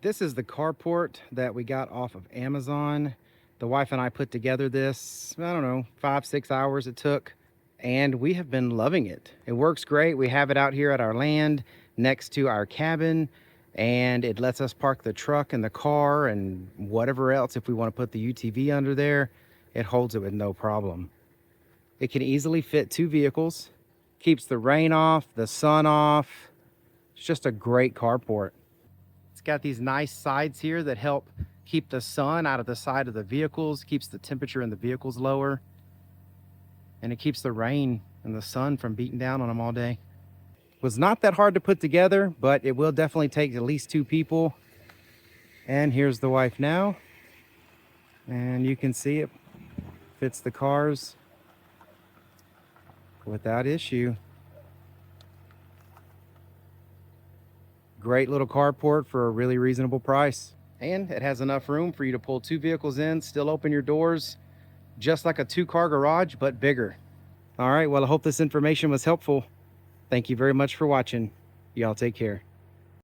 This is the carport that we got off of Amazon. The wife and I put together this, I don't know, 5-6 hours it took, and we have been loving it. It works great. We have it out here at our land next to our cabin, and it lets us park the truck and the car and whatever else. If we want to put the UTV under there, it holds it with no problem. It can easily fit 2 vehicles, keeps the rain off, the sun off. It's just a great carport. It's got these nice sides here that help keep the sun out of the side of the vehicles, keeps the temperature in the vehicles lower, and it keeps the rain and the sun from beating down on them all day. It was not that hard to put together, but it will definitely take at least 2 people. And here's the wife now, and you can see it fits the cars without issue. Great little carport for a really reasonable price. And it has enough room for you to pull 2 vehicles in, still open your doors, just like a 2-car garage, but bigger. All right, well, I hope this information was helpful. Thank you very much for watching. Y'all take care.